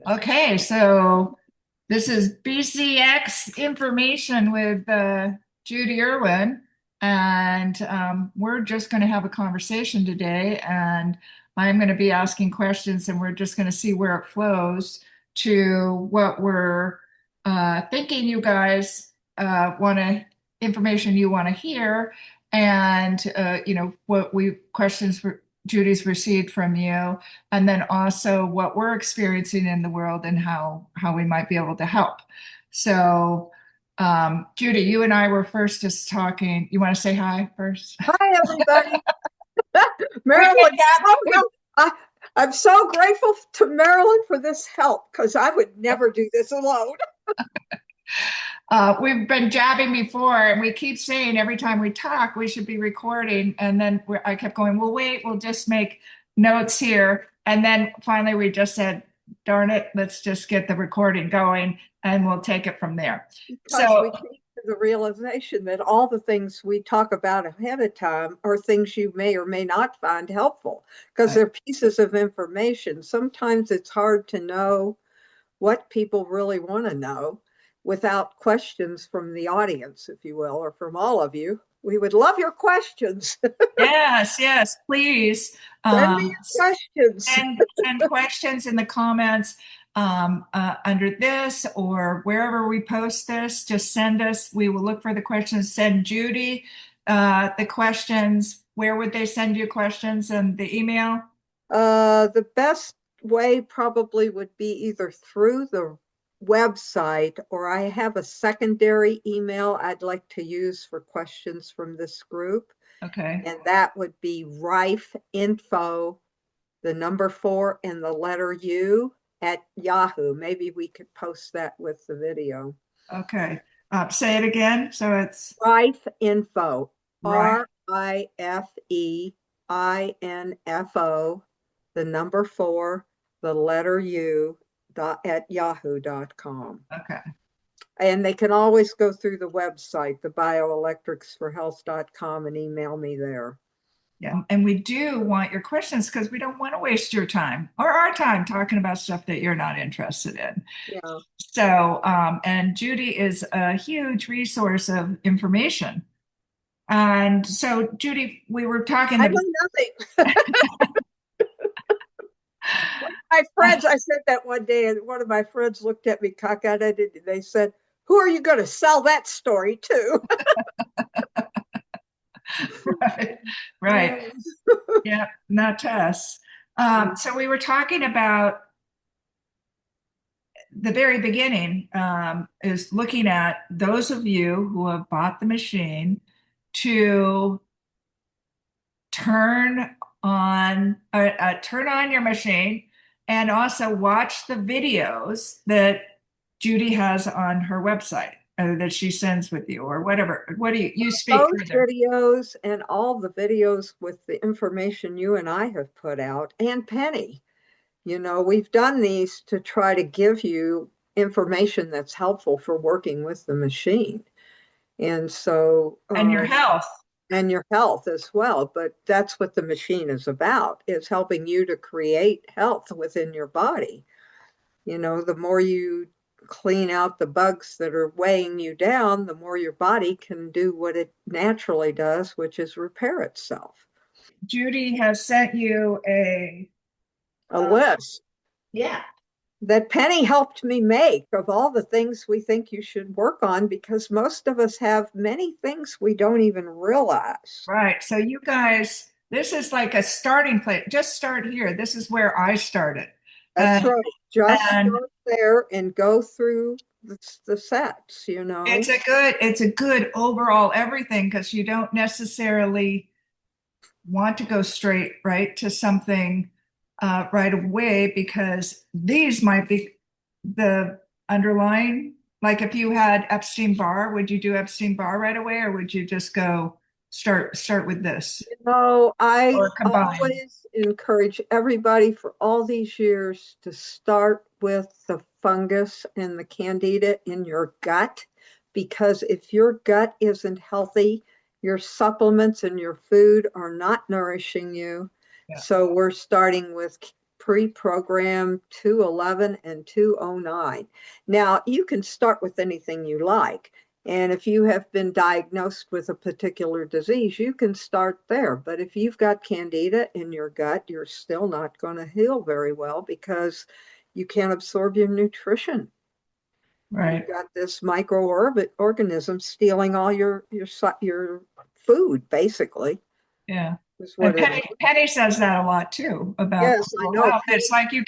Okay, so this is BCX information with Judy Irwin, and we're just going to have a conversation today. And I'm going to be asking questions, and we're just going to see where it flows to what we're thinking you guys want to information you want to hear, and what we questions for Judy's received from you, and then also what we're experiencing in the world and how we might be able to help. So, Judy, you and I were first just talking. You want to say hi first? Hi, everybody. We Marilyn. Oh, no. I, I'm so grateful to Marilyn for this help because I would never do this alone. we've been jabbing before, and we keep saying every time we talk we should be recording, and then I kept going, well, wait, we'll just make notes here, and then finally we just said, darn it, let's just get the recording going, and we'll take it from there. Because So we came to the realization that all the things we talk about ahead of time are things you may or may not find helpful because they're pieces of information. Sometimes it's hard to know what people really want to know without questions from the audience, if you will, or from all of you. We would love your questions. yes, yes, please. Send me your questions. Send questions in the comments under this or wherever we post this. Just send us. We will look for the questions. Send Judy the questions. Where would they send you questions and the email? The best way probably would be either through the website, or I have a secondary email I'd like to use for questions from this group. Okay. And that would be Rife Info, the number 4 and the letter U at Yahoo. Maybe we could post that with the video. Okay. Say it again. So it's Rife Info, right. RIFEINFO, the number 4, the letter U at yahoo.com. Okay. And they can always go through the website, the bioelectricsforhealth.com, and email me there. Yeah. And we do want your questions because we don't want to waste your time or our time talking about stuff that you're not interested in. Yeah. So, and Judy is a huge resource of information. And so, Judy, we were talking I about, know nothing. My friends, I said that one day, and one of my friends looked at me cockeyed, and they said, "Who are you going to sell that story to?" right, right. Yeah, not to us. So we were talking about the very beginning is looking at those of you who have bought the machine to turn turn on your machine and also watch the videos that Judy has on her website that she sends with you or whatever. What do you speak Those further? videos and all the videos with the information you and I have put out, and Penny, we've done these to try to give you information that's helpful for working with the machine. And so, And your health. and your health as well. But that's what the machine is about, is helping you to create health within your body. The more you clean out the bugs that are weighing you down, the more your body can do what it naturally does, which is repair itself. Judy has sent you a A list yeah. that Penny helped me make of all the things we think you should work on, because most of us have many things we don't even realize. Right. So you guys, this is like a starting place. Just start here. This is where I started. That's And right. Just and start there and go through the sets. it's a good overall everything because you don't necessarily want to go straight right to something right away because these might be the underlying. Like if you had Epstein Barr, would you do Epstein Barr right away, or would you just go start with this I or combine? always encourage everybody for all these years to start with the fungus and the candida in your gut, because if your gut isn't healthy, your supplements and your food are not nourishing you. Yeah. So we're starting with pre-programmed 211 and 209. Now, you can start with anything you like. And if you have been diagnosed with a particular disease, you can start there. But if you've got candida in your gut, you're still not going to heal very well because you can't absorb your nutrition. You've Right. got this microorganism stealing all your food, basically, Yeah. is And what it is. Penny says that a lot too about Yes, I oral know. health. It's like you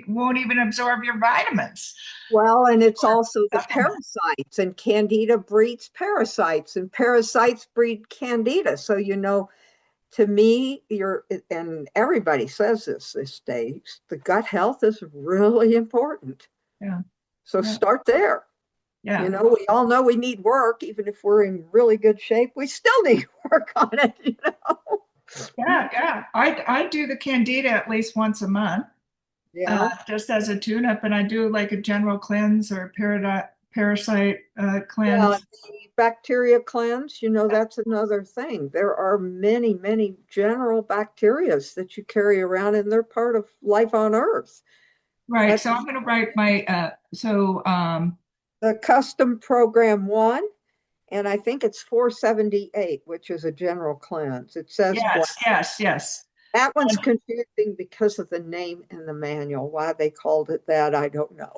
won't even absorb your vitamins Well, and it's or also the supplements. parasites, and candida breeds parasites, and parasites breed candida. So, to me, and everybody says this these days, the gut health is really important. Yeah. So Yeah. start there. Yeah. We all know we need work, even if we're in really good shape, we still need work on it. Yeah. Yeah. I do the candida at least once a month, Yeah. just as a tune-up, and I do like a general cleanse or parasite Yeah, cleanse. the bacteria cleanse, that's another thing. There are many, many general bacterias that you carry around, and they're part of life on Earth. Right. That's So I'm going to write my the custom program one, and I think it's 478, which is a general cleanse. It says blank. yes, yes, yes. That one's confusing because of the name in the manual. Why they called it that, I don't know.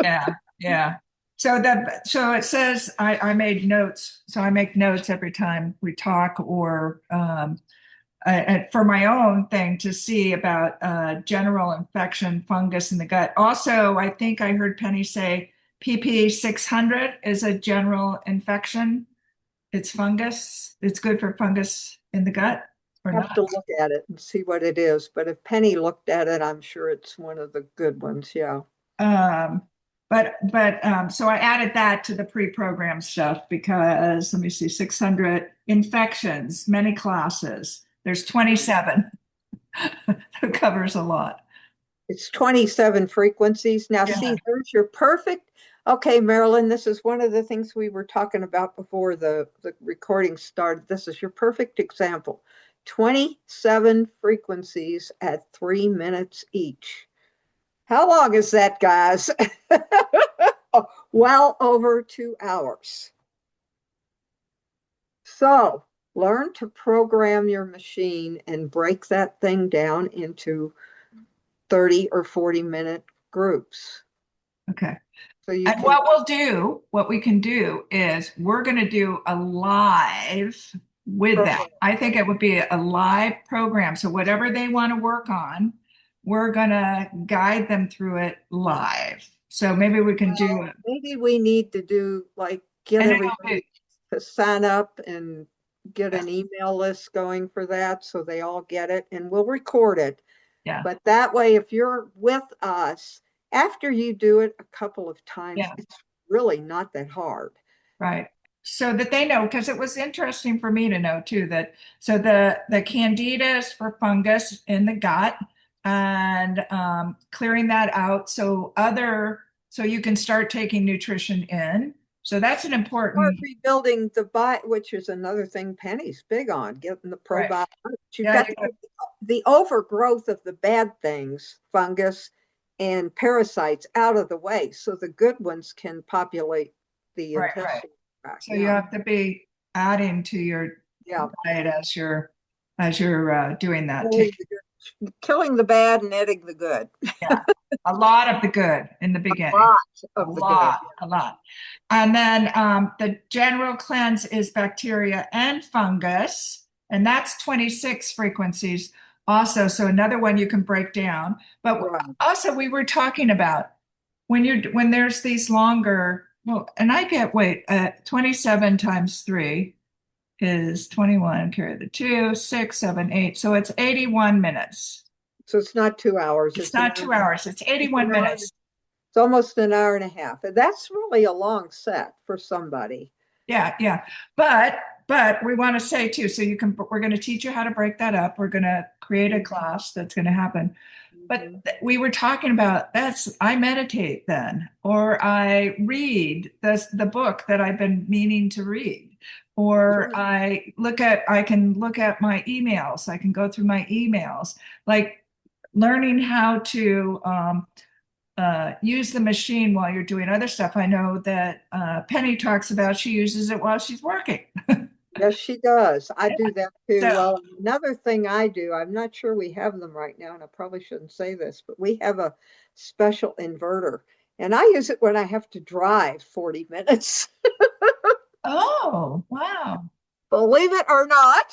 Yeah, yeah. So it says I made notes. So I make notes every time we talk, or for my own thing to see about general infection, fungus in the gut. Also, I think I heard Penny say PP 600 is a general infection. It's fungus. It's good for fungus in the gut or Have not. to look at it and see what it is. But if Penny looked at it, I'm sure it's one of the good ones. Yeah. Um, but so I added that to the pre-program stuff because let me see, 600 infections, many classes. There's 27. It covers a lot. It's 27 frequencies. Now, Yeah. see, there's your perfect. Okay, Marilyn, this is one of the things we were talking about before the recording started. This is your perfect example. 27 frequencies at 3 minutes each. How long is that, guys? Oh, well over 2 hours. So learn to program your machine and break that thing down into 30 or 40-minute groups. Okay. So you And can what we can do is we're going to do a live with that. program. I think it would be a live program. So whatever they want to work on, we're going to guide them through it live. So maybe we can do it. Maybe we need to do like get And it'll everybody be, to sign up and get yes, an email list going for that so they all get it and we'll record it. yeah, But that way, if you're with us, after you do it a couple of times, yeah. it's really not that hard. Right. So that they know, because it was interesting for me to know too that so the candida is for fungus in the gut and clearing that out so you can start taking nutrition in. So that's an Start important rebuilding the body, which is another thing Penny's big on, getting the right. probiotics. You've Yeah, got the overgrowth of the bad things, fungus and parasites, out of the way so the good ones can populate the right, right. intestinal tract. So you Yeah. have to be adding to your Yeah. diet as you're doing that. Killing the bad and adding the good. Yeah, a lot of the good in the A beginning. lot A of the good. lot, a lot. And then the general cleanse is bacteria and fungus, and that's 26 frequencies also. So another one you can break down. But Right. also we were talking about when there's these longer, well, and I get, wait, 27 times 3 is 21, carry the 2, 6, 7, 8. So it's 81 minutes. So it's not 2 hours. It's not 2 hours, it's It's 81 an hour. minutes. It's almost an hour and a half. And that's really a long set for somebody. Yeah, yeah. But we want to say too, so we're going to teach you how to break that up. We're going to create a class that's going to happen. But Mhm. we were talking about I meditate then, or I read the book that I've been meaning to read, or I can look at my emails. I can go through my emails. Like learning how to use the machine while you're doing other stuff. I know that Penny talks about she uses it while she's working. Yes, she does. I Yeah. do that too. So, Well, another thing I do, I'm not sure we have them right now, and I probably shouldn't say this, but we have a special inverter, and I use it when I have to drive 40 minutes. oh, wow. Believe it or not.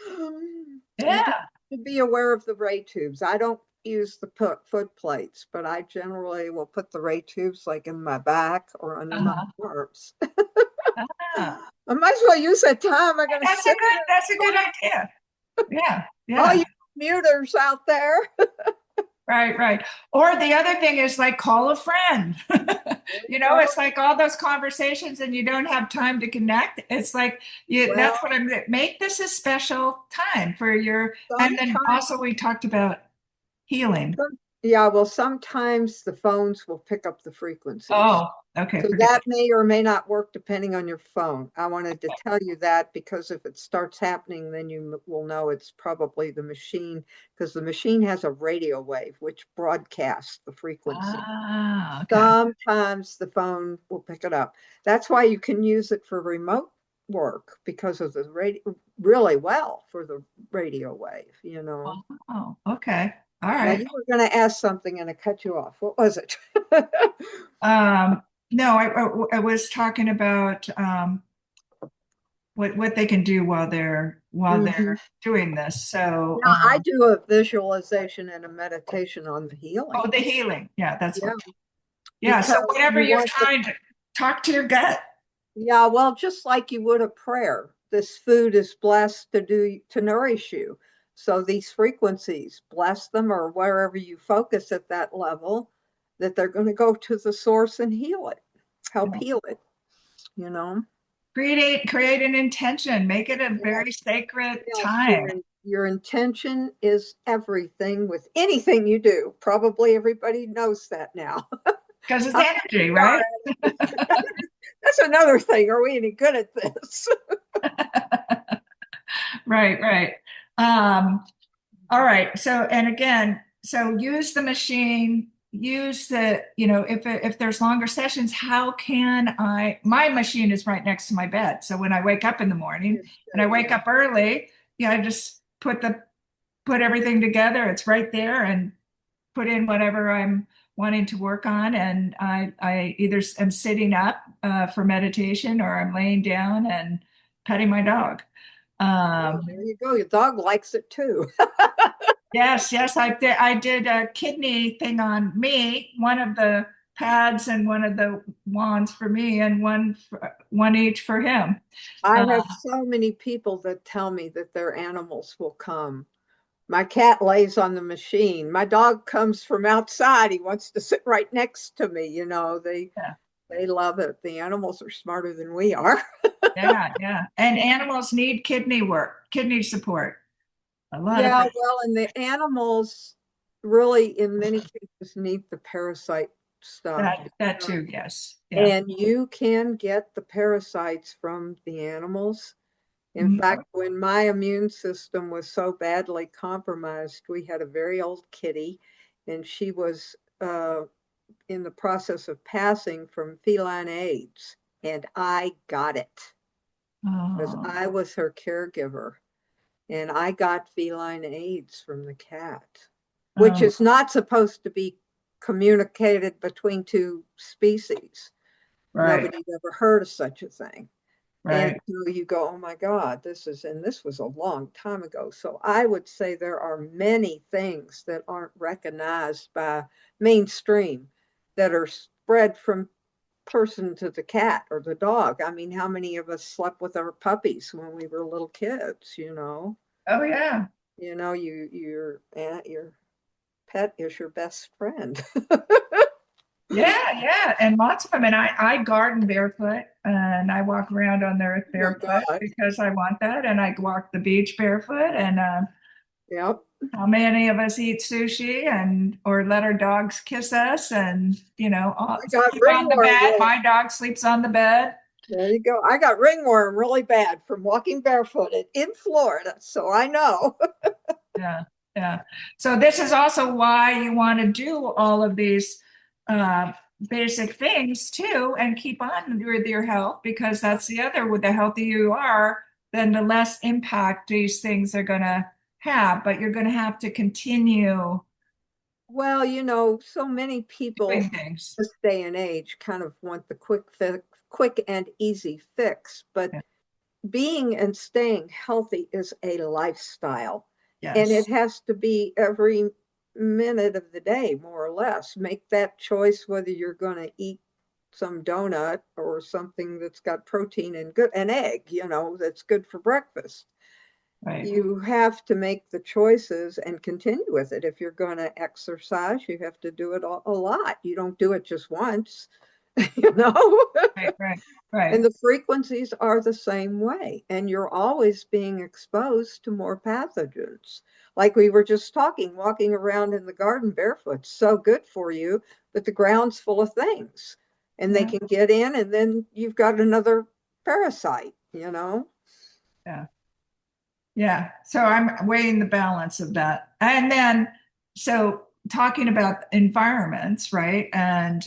You do Yeah. have to be aware of the ray tubes. I don't use the foot plates, but I generally will put the ray tubes like in my back or under my Uh-huh. arms. Ah. I might as well use that time. I'm going to sit here That's a good and idea. Yeah. all Yeah. you commuters out there. Right, right. Or the other thing is like call a friend. There you You know, go. it's like all those conversations and you don't have time to connect. It's like you Well, that's what I'm make this a special time for your and then sometimes, also we talked about healing. yeah, well, sometimes the phones will pick up the frequencies. Oh, okay, So forget that it. may or may not work depending on your phone. I wanted to tell you that because if it starts happening, then you will know it's probably the machine because the machine has a radio wave which broadcasts the frequency. Ah, okay. Sometimes the phone will pick it up. That's why you can use it for remote work because of the radio really well for the radio wave, you know. Oh, okay. All Now right. you were going to ask something and I cut you off. What was it? Um, no, I was talking about what they can do while Mhm. they're doing this. So, Now, I do a visualization and a meditation on the oh, healing. the healing. Yeah, that's Yeah, what. Yeah. So because whatever you you're want the, trying to talk to your gut. yeah, well, just like you would a prayer, this food is blessed to do to nourish you. So these frequencies, bless them or wherever you focus at that level, that they're going to go to the source and heal it, help Yeah. heal it, you know? Create an intention. Make it a Yes, very sacred yes, time your intention is everything with anything you do. Probably everybody knows that now. because it's How good energy, we are right? at it. That's another thing. Are we any good at this? Right, right. Um, all right. So, and again, so use the machine, use if there's longer sessions, how can my machine is right next to my bed. So when I wake up in the morning It and I should, wake yeah. up early, I just put everything together. It's right there and put in whatever I'm wanting to work on. And I either am sitting up for meditation or I'm laying down and petting my dog. Oh, Um, there you go. Your dog likes it too. yes, yes, I did a kidney thing on me, one of the pads and one of the wands for me and one each for him. I Uh, have so many people that tell me that their animals will come. My cat lays on the machine. My dog comes from outside. He wants to sit right next to me. You know, yeah, they love it. The animals are smarter than we are. yeah, yeah. And animals need kidney support. A lot of Yeah, them. well, and the animals really, in many cases, need the parasite stuff. That too, yes. Yeah. And you can get the parasites from the animals. In Mhm. fact, when my immune system was so badly compromised, we had a very old kitty, and she was in the process of passing from feline AIDS, and I got it because Oh, I was her caregiver, and I got feline AIDS from the cat, which oh, is not supposed to be communicated between two species. right, Nobody'd ever heard of such a thing. And right. so you go, oh my God, this was a long time ago. So I would say there are many things that aren't recognized by mainstream that are spread from person to the cat or the dog. I mean, how many of us slept with our puppies when we were little kids, you know? Oh, yeah. You know, your pet is your best friend. Yeah, yeah, and lots of them. And I garden barefoot and I walk around on the earth Oh my barefoot God. because I want that. And I walk the beach barefoot. And Yep. how many of us eat sushi and or let our dogs kiss us and I got sleep on the ringworm bed? really. My dog sleeps on the bed. There you go. I got ringworm really bad from walking barefooted in Florida, so I know. Yeah. Yeah. So this is also why you want to do all of these uh, basic things too, and keep on with your health, because that's the other. With the healthier you are, then the less impact these things are going to have. But you're going to have to continue Well, so many people doing things. this day and age kind of want the quick and easy fix, but Yeah. being and staying healthy is a lifestyle, and it Yes. has to be every minute of the day, more or less. Make that choice whether you're going to eat some donut or something that's got protein and good an egg, that's good for breakfast. Right. You have to make the choices and continue with it. If you're going to exercise, you have to do it a lot. You don't do it just once, you know? Right. Right. And Right. the frequencies are the same way. And you're always being exposed to more pathogens. Like we were just talking, walking around in the garden barefoot, so good for you, but the ground's full of things. And they Yeah. can get in, and then you've got another parasite. Yeah. Yeah. So I'm weighing the balance of that. And then, so talking about environments, right? And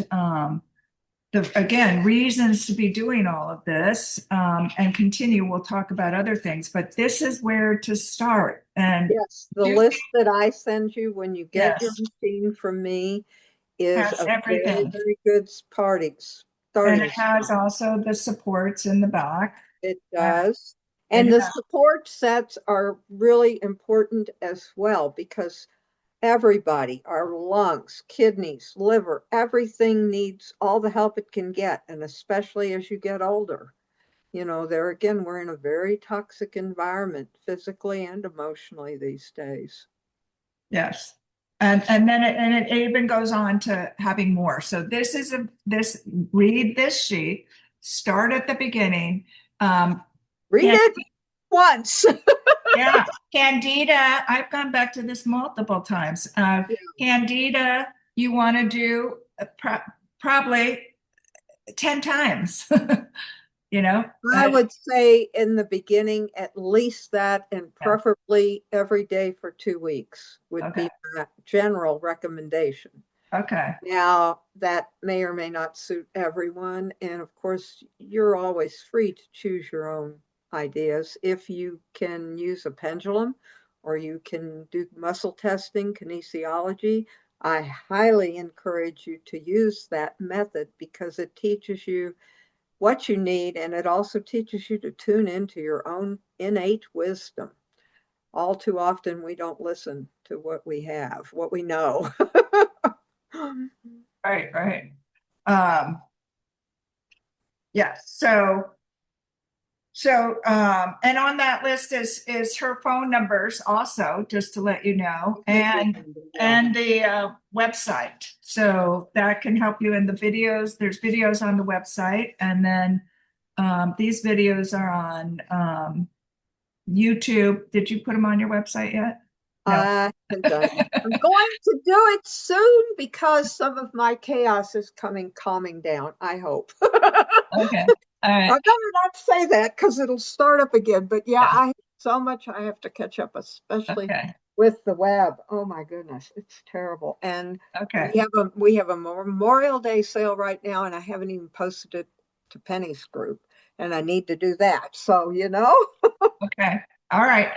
the again, reasons to be doing all of this, and continue. We'll talk about other things, but this is where to start. And Yes, the do list that I send you when you get your yes, machine from me is has a very, everything. very good And it starting has spot. also the supports in the back. It And does. it And the has, support sets are really important as well because everybody, our lungs, kidneys, liver, everything needs all the help it can get. And especially as you get older, there again, we're in a very toxic environment physically and emotionally these days. yes. And then it even goes on to having more. So this is this, read this sheet, start at the beginning. Um, Read and it once. yeah, Candida, I've gone back to this multiple times. Candida, you want to do probably 10 times, you know? I would say in the beginning, at least that, and Yeah. preferably every day for 2 weeks would Okay. be my general recommendation. Okay. Now, that may or may not suit everyone. And of course, you're always free to choose your own ideas. If you can use a pendulum or you can do muscle testing, kinesiology, I highly encourage you to use that method because it teaches you what you need and it also teaches you to tune into your own innate wisdom. All too often, we don't listen to what we have, what we know. Right, right. Um, yeah. And on that list is her phone numbers also, just to let you know, Yeah. and the website. So that can help you in the videos. There's videos on the website, and then these videos are on YouTube. Did you put them on your website yet? No. I haven't done it. I'm going to do it soon because some of my chaos is calming down, I hope. Okay. All I right. better not say that because it'll start up again. But yeah, Yeah. I have so much I have to catch up, especially Okay. with the web. Oh my goodness, it's terrible. And Okay. we have a Memorial Day sale right now, and I haven't even posted it to Penny's group, and I need to do that. So Okay. All right.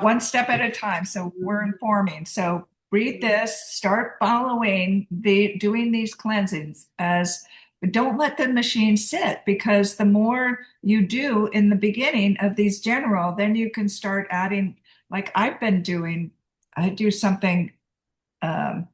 One step at a time. So we're informing. So read this, start following doing these cleansings as, but don't let the machine sit, because the more you do in the beginning of these general, then you can start adding, like I've been doing, I do something um,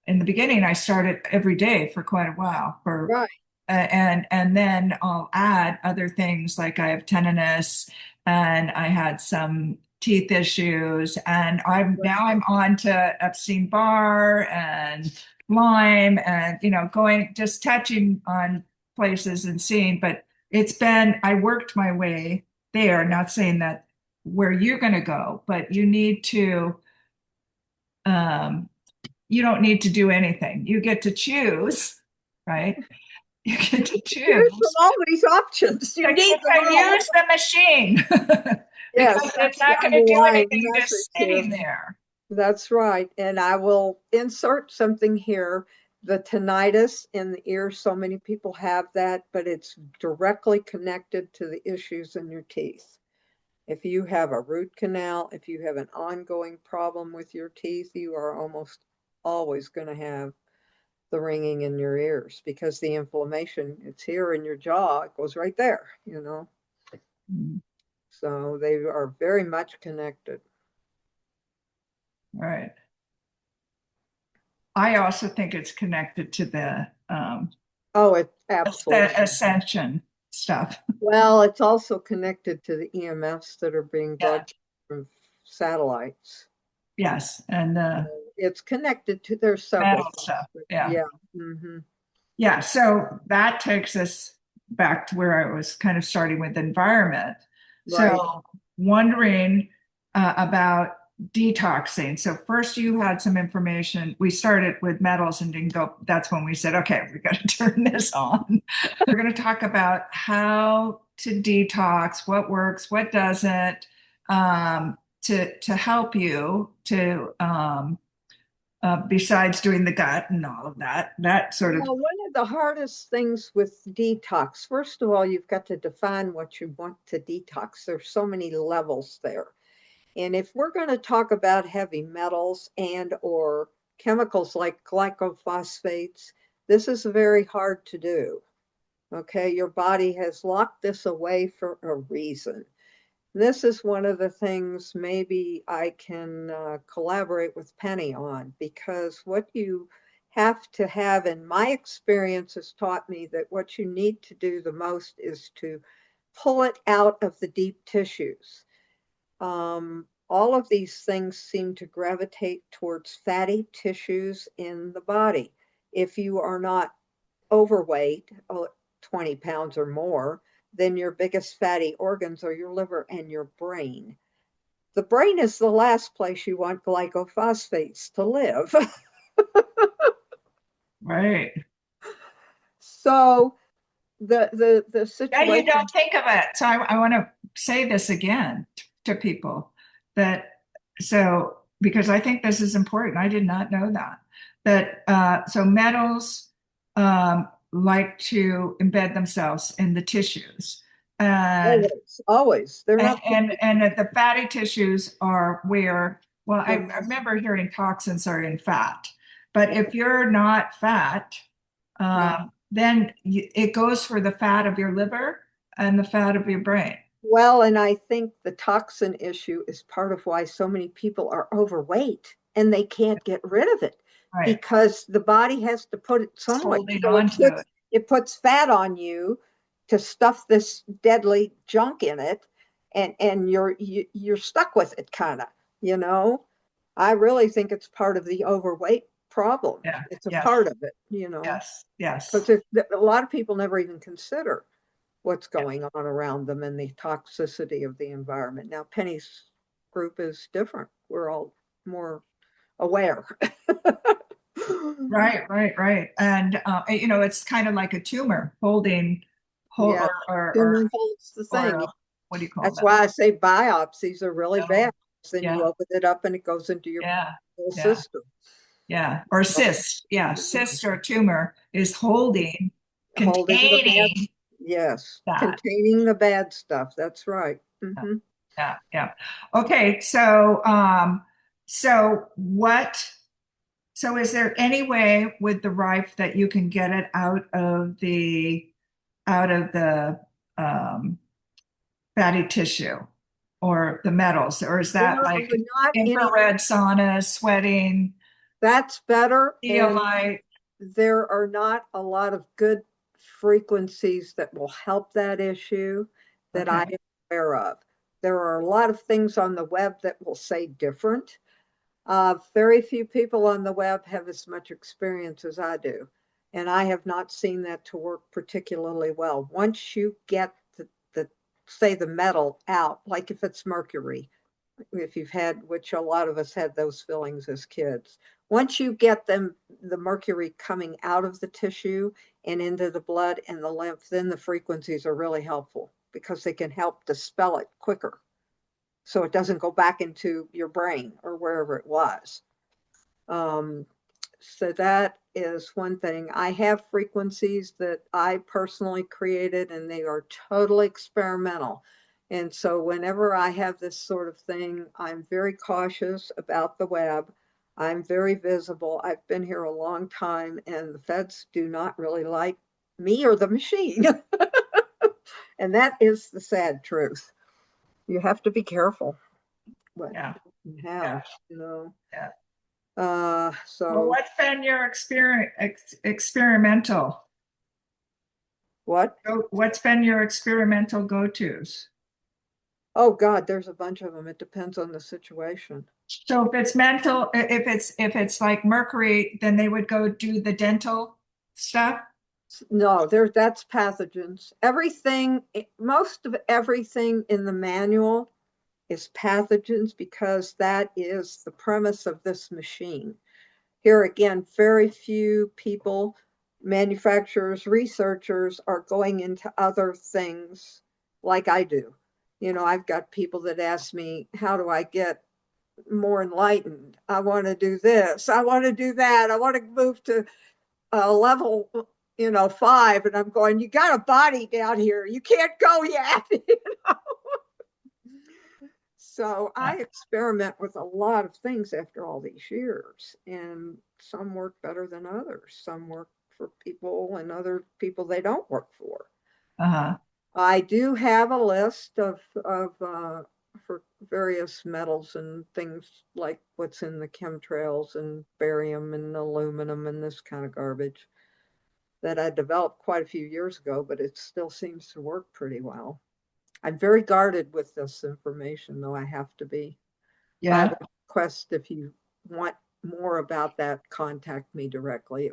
in the beginning. I started every day for quite a while for right, and then I'll add other things, like I have tenderness and I had some teeth issues, and I'm on to Epstein Barr and Lyme, and going, just touching on places and seeing. But I worked my way there, not saying that where you're going to go, but um, you don't need to do anything. You get to choose, right? You get to choose from choose all these options. You need them to all. use the machine Yes, because it's that's the not going to do underlying anything just message here. sitting there. That's right. And I will insert something here. The tinnitus in the ear, so many people have that, but it's directly connected to the issues in your teeth. If you have a root canal, if you have an ongoing problem with your teeth, you are almost always going to have the ringing in your ears because the inflammation, it's here in your jaw, it goes right there, you know. Mm, So they are very much connected. right. I also think it's connected to Oh, it absolutely. ascension stuff. Well, it's also connected to the EMFs that are being Yeah. broadcast from satellites. Yes. And the It's connected to, there's several metal things, stuff. but Yeah. yeah. Hmm. Yeah. So that takes us back to where I was kind of starting with environment. Right. So wondering about detoxing. So first you had some information. We started with metals and didn't go. That's when we said, okay, we got to turn this on. We're going to talk about how to detox, what works, what doesn't, to help you to besides doing the gut and all of that, that sort of Well, one of the hardest things with detox, first of all, you've got to define what you want to detox. There's so many levels there. And if we're going to talk about heavy metals and or chemicals like glycophosphates, this is very hard to do. Okay, your body has locked this away for a reason. This is one of the things maybe I can collaborate with Penny on because what you have to have, in my experience, has taught me that what you need to do the most is to pull it out of the deep tissues. All of these things seem to gravitate towards fatty tissues in the body. If you are not overweight, 20 pounds or more, then your biggest fatty organs are your liver and your brain. The brain is the last place you want glycophosphates to live. right. So the Yeah, you don't situation. think of it. So I want to say this again to people that so because I think this is important. I did not know that so metals like to embed themselves in the tissues, and Always, always. They're not and that the fatty tissues are where well they're I most, remember hearing toxins are in fat, but if you're not fat no. then it goes for the fat of your liver and the fat of your brain. Well, and I think the toxin issue is part of why so many people are overweight and they can't get rid of it Right. because the body has to put it It's somewhere. holding So on to it. it puts fat on you to stuff this deadly junk in it, and you're stuck with it, kind of. You know, I really think it's part of the overweight problem. Yeah. It's a Yes. part of it, Yes. Yes. because a lot of people never even consider what's Yeah. going on around them and the toxicity of the environment. Now, Penny's group is different. We're all more aware. Right. Right. Right. And it's kind of like a tumor holding, hold, Yeah, tumor holds the or thing. what do you call That's that? why I say biopsies are really No. bad. Then you Yeah. open it up and it goes into your Yeah. whole Yeah. system. Yeah. Or cyst. Yeah. Cyst or tumor is holding, Holding the bad, containing yes, that. containing the bad stuff. That's right. Hmm. Yeah, yeah. Okay, so what so is there any way with the rife that you can get it out of the um fatty tissue or the metals, or is There that are like not any, infrared sauna, sweating, that's better. And zeolite? there are not a lot of good frequencies that will help that issue that I Okay, am aware of. There are a lot of things on the web that will say different. Very few people on the web have as much experience as I do. And I have not seen that to work particularly well. Once you get the say the metal out, like if it's mercury, if you've had, which a lot of us had those fillings as kids. Once you get them, the mercury coming out of the tissue and into the blood and the lymph, then the frequencies are really helpful because they can help dispel it quicker. so it doesn't go back into your brain or wherever it was. Um, so that is one thing. I have frequencies that I personally created, and they are totally experimental. And so whenever I have this sort of thing, I'm very cautious about the web. I'm very visible. I've been here a long time, and the feds do not really like me or the machine. And that is the sad truth. You have to be careful what Yeah. you Yeah. have, you know. Yeah. Well, So what's been your experimental? what? What's been your experimental go-tos? Oh God, there's a bunch of them. It depends on the situation. So if it's mental, if it's like mercury, then they would go do the dental stuff. No, that's pathogens. Everything, most of everything in the manual is pathogens because that is the premise of this machine. Here again, very few people, manufacturers, researchers are going into other things like I do. You know, I've got people that ask me, how do I get more enlightened? I want to do this. I want to do that. I want to move to level, 5. And I'm going, you got a body down here. You can't go yet. So Yeah. I experiment with a lot of things after all these years, and some work better than others. Some work for people, and other people they don't work for. Uh-huh. I do have a list for various metals and things like what's in the chemtrails and barium and aluminum and this kind of garbage that I developed quite a few years ago, but it still seems to work pretty well. I'm very guarded with this information, though I have to be. I Yeah. would request if you want more about that, contact me directly. I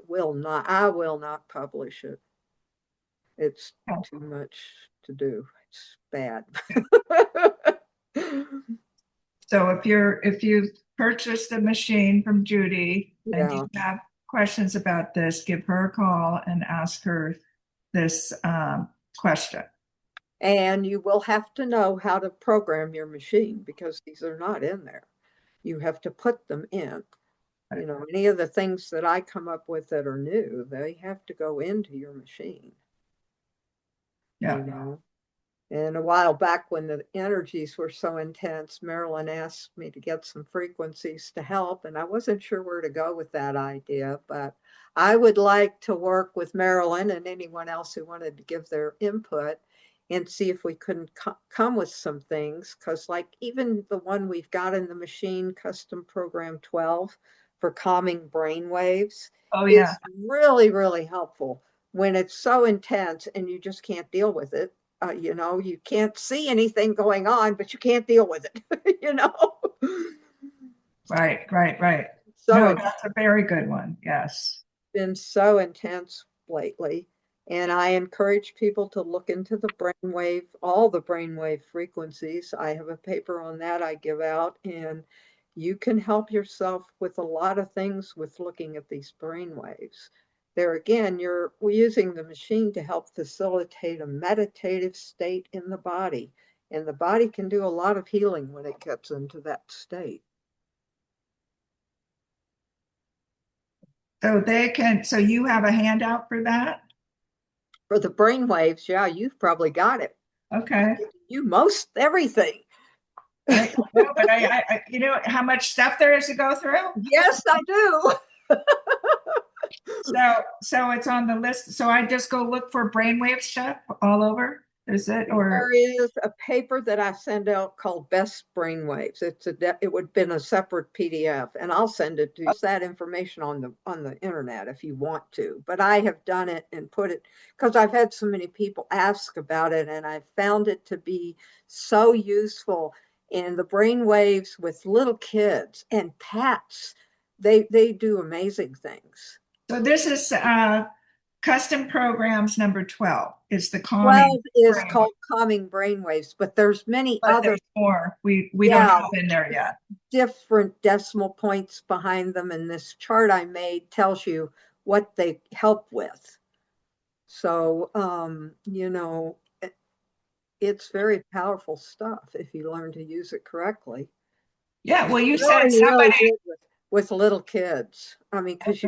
will not publish it. It's too much to do. It's bad. So if you purchase the machine from Judy and you Yeah. have questions about this, give her a call and ask her this question. And you will have to know how to program your machine because these are not in there. You have to put them in. Any of the things that I come up with that are new, they have to go into your machine, you Yeah. know. And a while back when the energies were so intense, Marilyn asked me to get some frequencies to help, and I wasn't sure where to go with that idea, but I would like to work with Marilyn and anyone else who wanted to give their input and see if we couldn't come with some things. Because, like, even the one we've got in the machine, Custom Program 12 for calming brain waves, Oh yeah. is really, really helpful when it's so intense and you just can't deal with it. You can't see anything going on, but you can't deal with it, Right, right, right. So No, it's that's a very good one. Yes. been so intense lately. And I encourage people to look into all the brainwave frequencies. I have a paper on that I give out, and you can help yourself with a lot of things with looking at these brainwaves. There again, we're using the machine to help facilitate a meditative state in the body. And the body can do a lot of healing when it gets into that state. So you have a handout for that? For the brainwaves, yeah, you've probably got it. I've Okay. given you most everything. I know, but you know how much stuff there is to go through? Yes, I do. So it's on the list. So I just go look for brainwave stuff all over. Is it or There is a paper that I send out called Best Brainwaves. It would have been a separate PDF, and I'll send it to you. That information on the internet if you want to. But I have done it and put it because I've had so many people ask about it, and I've found it to be so useful in the brainwaves with little kids and pets. They do amazing things. so this is custom programs number 12 is the calming 12 is brain. called calming brainwaves, but there's many But other, there's more we don't yeah, have in there yet. different decimal points behind them. And this chart I made tells you what they help with. So, it's very powerful stuff if you learn to use it correctly. Yeah, And well, you said really, really somebody. good with little kids. I mean, because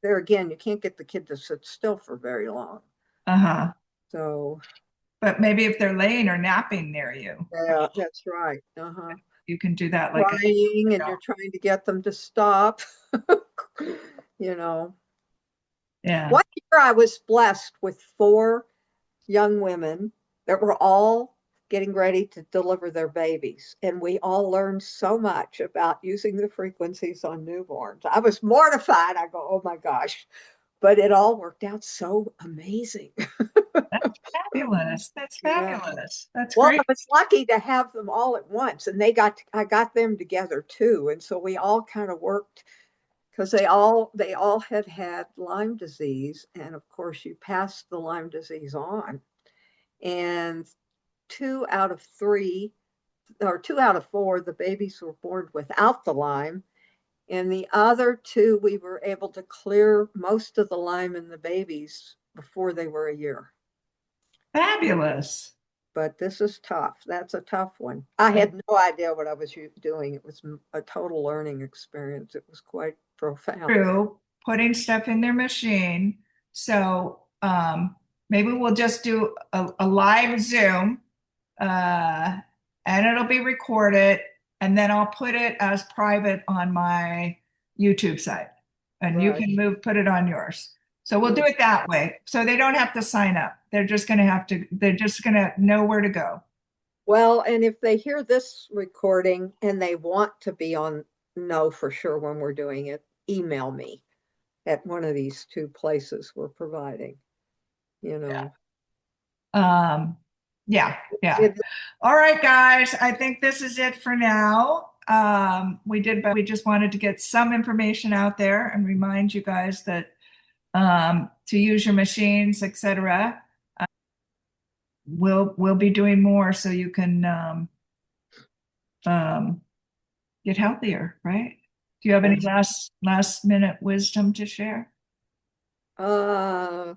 there again, you can't get the kid to sit still for very long. Uh-huh. So But maybe if they're laying or napping near you, yeah, that's right. Uh-huh. you can do that like a Crying and you're adult. trying to get them to stop. You know, Yeah. one year I was blessed with four young women that were all getting ready to deliver their babies. And we all learned so much about using the frequencies on newborns. I was mortified. I go, oh my gosh. But it all worked out so amazing. That's fabulous. That's Yeah. fabulous. That's Well, great. I was lucky to have them all at once, and I got them together too, and so we all kind of worked because they all had Lyme disease, and of course you pass the Lyme disease on, and 2 out of 3 or 2 out of 4 the babies were born without the Lyme, and the other two we were able to clear most of the Lyme in the babies before they were a year. Fabulous. But this is tough. That's a tough one. I And had no idea what I was doing. It was a total learning experience. It was quite profound. through putting stuff in their machine. So maybe we'll just do a live Zoom, uh, and it'll be recorded, and then I'll put it as private on my YouTube site, and you Right. can put it on yours. So we'll do Mm. it that way. So they don't have to sign up. They're just going to know where to go. Well, and if they hear this recording and they want to be on know for sure when we're doing it, email me at one of these two places we're providing, you Yeah. know. Yeah, yeah. It, All right, guys. I think this is it for now. But we just wanted to get some information out there and remind you guys that to use your machines, etc. We'll be doing more so you can um, get healthier, right? Do you have any that's last minute wisdom to share? uh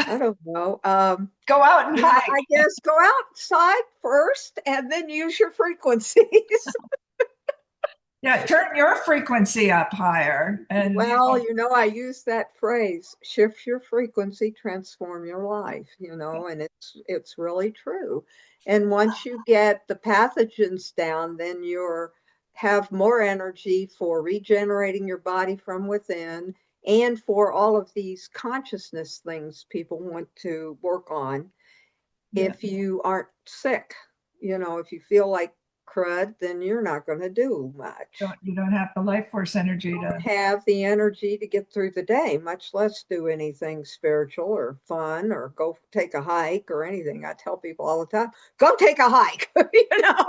I don't know. Go out and Yeah, hike. I guess go outside first and then use your frequencies. Yeah, turn your frequency up higher, and you Well, know, I use that phrase, shift your frequency, transform your life, and it's really true. And once you get the pathogens down, then you're have more energy for regenerating your body from within and for all of these consciousness things people want to work on yeah, if you aren't sick. If you feel like crud, then you're not going to do much. you don't have the life force energy Don't to. have the energy to get through the day, much less do anything spiritual or fun or go take a hike or anything. I tell people all the time, go take a hike, you know?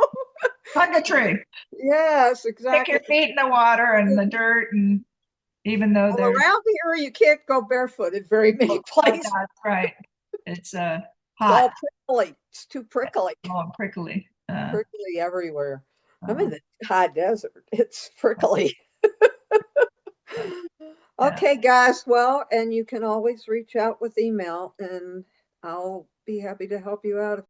Hug a tree. Yes, Stick exactly. your feet in the water and the dirt, and even though Well, there's around here, you can't go barefoot in very many places. that's right, it's It's hot, all prickly. It's too prickly, oh, prickly. prickly everywhere. I'm in Uh, the high desert. It's prickly. yeah. Okay, guys. Well, and you can always reach out with email, and I'll be happy to help you out if